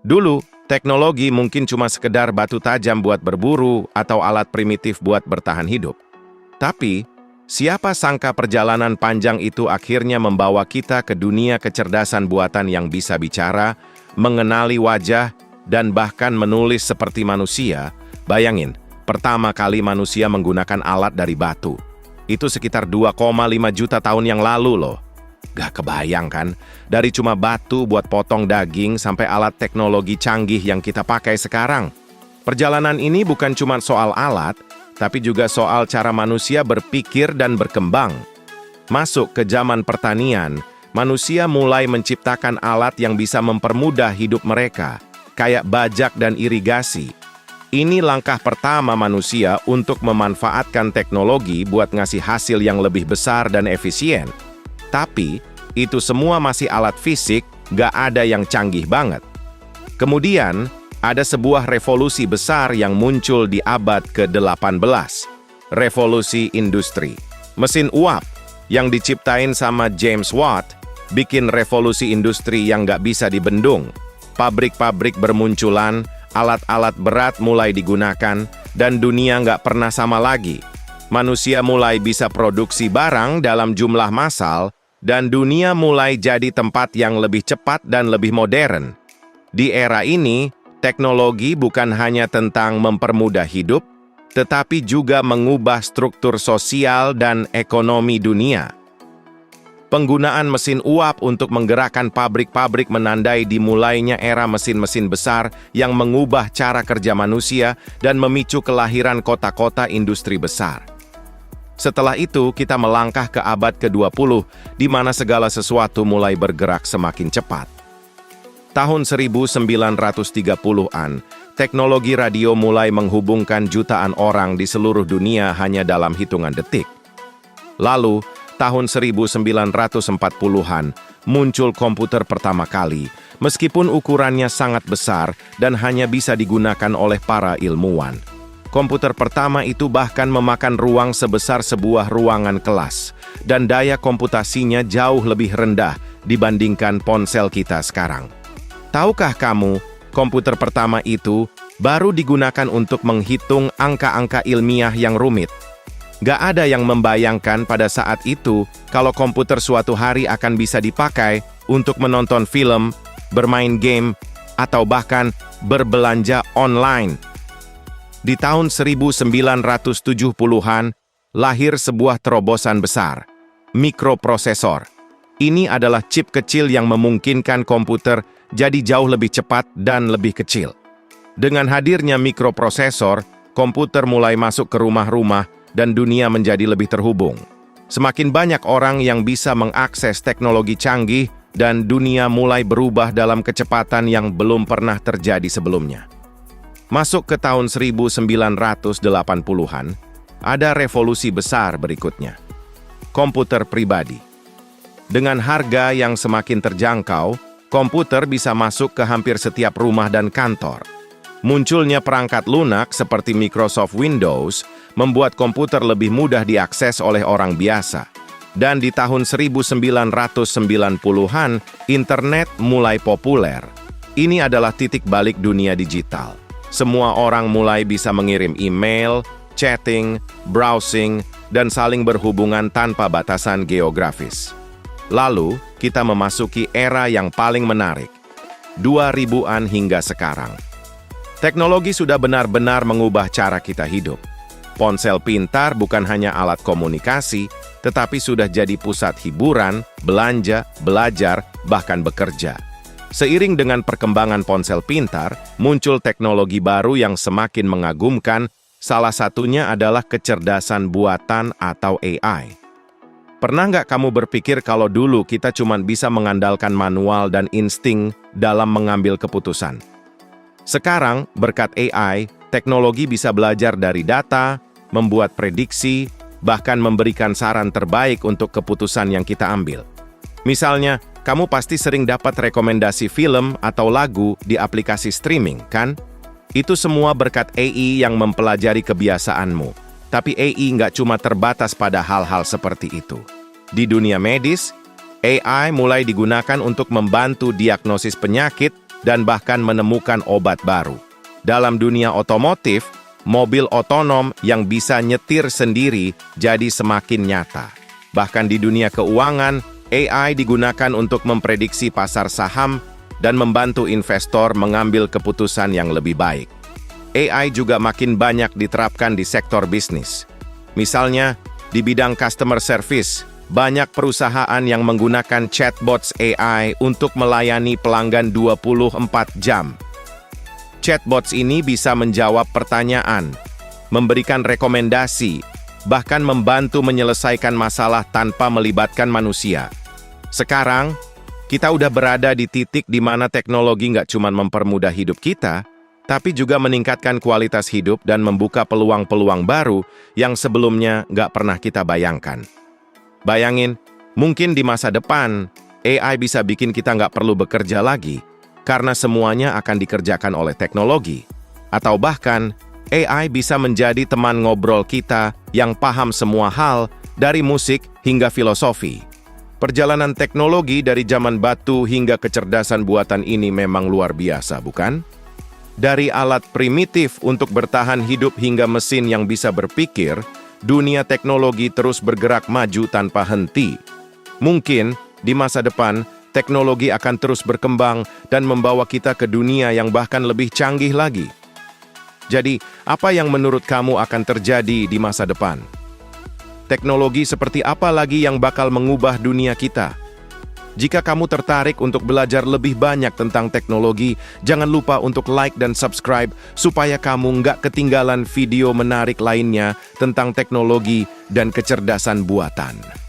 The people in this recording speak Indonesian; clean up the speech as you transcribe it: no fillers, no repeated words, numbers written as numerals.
Dulu, teknologi mungkin cuma sekedar batu tajam buat berburu atau alat primitif buat bertahan hidup. Tapi, siapa sangka perjalanan panjang itu akhirnya membawa kita ke dunia kecerdasan buatan yang bisa bicara, mengenali wajah, dan bahkan menulis seperti manusia. Bayangin, pertama kali manusia menggunakan alat dari batu. Itu sekitar 2,5 juta tahun yang lalu loh. Gak kebayang kan? Dari cuma batu buat potong daging sampai alat teknologi canggih yang kita pakai sekarang. Perjalanan ini bukan cuma soal alat, tapi juga soal cara manusia berpikir dan berkembang. Masuk ke zaman pertanian, manusia mulai menciptakan alat yang bisa mempermudah hidup mereka, kayak bajak dan irigasi. Ini langkah pertama manusia untuk memanfaatkan teknologi buat ngasih hasil yang lebih besar dan efisien. Tapi, itu semua masih alat fisik, gak ada yang canggih banget. Kemudian, ada sebuah revolusi besar yang muncul di abad ke-18. Revolusi industri. Mesin uap yang diciptain sama James Watt bikin revolusi industri yang gak bisa dibendung. Pabrik-pabrik bermunculan, alat-alat berat mulai digunakan, dan dunia gak pernah sama lagi. Manusia mulai bisa produksi barang dalam jumlah massal, dan dunia mulai jadi tempat yang lebih cepat dan lebih modern. Di era ini, teknologi bukan hanya tentang mempermudah hidup, tetapi juga mengubah struktur sosial dan ekonomi dunia. Penggunaan mesin uap untuk menggerakkan pabrik-pabrik menandai dimulainya era mesin-mesin besar yang mengubah cara kerja manusia dan memicu kelahiran kota-kota industri besar. Setelah itu, kita melangkah ke abad ke-20, di mana segala sesuatu mulai bergerak semakin cepat. Tahun 1930-an, teknologi radio mulai menghubungkan jutaan orang di seluruh dunia hanya dalam hitungan detik. Lalu, tahun 1940-an, muncul komputer pertama kali, meskipun ukurannya sangat besar dan hanya bisa digunakan oleh para ilmuwan. Komputer pertama itu bahkan memakan ruang sebesar sebuah ruangan kelas, dan daya komputasinya jauh lebih rendah dibandingkan ponsel kita sekarang. Tahukah kamu, komputer pertama itu baru digunakan untuk menghitung angka-angka ilmiah yang rumit. Gak ada yang membayangkan pada saat itu kalau komputer suatu hari akan bisa dipakai untuk menonton film, bermain game, atau bahkan berbelanja online. Di tahun 1970-an, lahir sebuah terobosan besar, mikroprosesor. Ini adalah chip kecil yang memungkinkan komputer jadi jauh lebih cepat dan lebih kecil. Dengan hadirnya mikroprosesor, komputer mulai masuk ke rumah-rumah dan dunia menjadi lebih terhubung. Semakin banyak orang yang bisa mengakses teknologi canggih dan dunia mulai berubah dalam kecepatan yang belum pernah terjadi sebelumnya. Masuk ke tahun 1980-an, ada revolusi besar berikutnya. Komputer pribadi. Dengan harga yang semakin terjangkau, komputer bisa masuk ke hampir setiap rumah dan kantor. Munculnya perangkat lunak seperti Microsoft Windows membuat komputer lebih mudah diakses oleh orang biasa. Dan di tahun 1990-an, internet mulai populer. Ini adalah titik balik dunia digital. Semua orang mulai bisa mengirim email, chatting, browsing, dan saling berhubungan tanpa batasan geografis. Lalu, kita memasuki era yang paling menarik, 2000-an hingga sekarang. Teknologi sudah benar-benar mengubah cara kita hidup. Ponsel pintar bukan hanya alat komunikasi, tetapi sudah jadi pusat hiburan, belanja, belajar, bahkan bekerja. Seiring dengan perkembangan ponsel pintar, muncul teknologi baru yang semakin mengagumkan, salah satunya adalah kecerdasan buatan atau AI. Pernah nggak kamu berpikir kalau dulu kita cuma bisa mengandalkan manual dan insting dalam mengambil keputusan? Sekarang, berkat AI, teknologi bisa belajar dari data, membuat prediksi, bahkan memberikan saran terbaik untuk keputusan yang kita ambil. Misalnya, kamu pasti sering dapat rekomendasi film atau lagu di aplikasi streaming, kan? Itu semua berkat AI yang mempelajari kebiasaanmu. Tapi AI nggak cuma terbatas pada hal-hal seperti itu. Di dunia medis, AI mulai digunakan untuk membantu diagnosis penyakit dan bahkan menemukan obat baru. Dalam dunia otomotif, mobil otonom yang bisa nyetir sendiri jadi semakin nyata. Bahkan di dunia keuangan, AI digunakan untuk memprediksi pasar saham dan membantu investor mengambil keputusan yang lebih baik. AI juga makin banyak diterapkan di sektor bisnis. Misalnya, di bidang customer service, banyak perusahaan yang menggunakan chatbots AI untuk melayani pelanggan 24 jam. Chatbots ini bisa menjawab pertanyaan, memberikan rekomendasi, bahkan membantu menyelesaikan masalah tanpa melibatkan manusia. Sekarang, kita udah berada di titik di mana teknologi nggak cuma mempermudah hidup kita, tapi juga meningkatkan kualitas hidup dan membuka peluang-peluang baru yang sebelumnya nggak pernah kita bayangkan. Bayangin, mungkin di masa depan, AI bisa bikin kita nggak perlu bekerja lagi, karena semuanya akan dikerjakan oleh teknologi. Atau bahkan, AI bisa menjadi teman ngobrol kita yang paham semua hal, dari musik hingga filosofi. Perjalanan teknologi dari zaman batu hingga kecerdasan buatan ini memang luar biasa, bukan? Dari alat primitif untuk bertahan hidup hingga mesin yang bisa berpikir, dunia teknologi terus bergerak maju tanpa henti. Mungkin di masa depan, teknologi akan terus berkembang dan membawa kita ke dunia yang bahkan lebih canggih lagi. Jadi, apa yang menurut kamu akan terjadi di masa depan? Teknologi seperti apa lagi yang bakal mengubah dunia kita? Jika kamu tertarik untuk belajar lebih banyak tentang teknologi, jangan lupa untuk like dan subscribe supaya kamu nggak ketinggalan video menarik lainnya tentang teknologi dan kecerdasan buatan.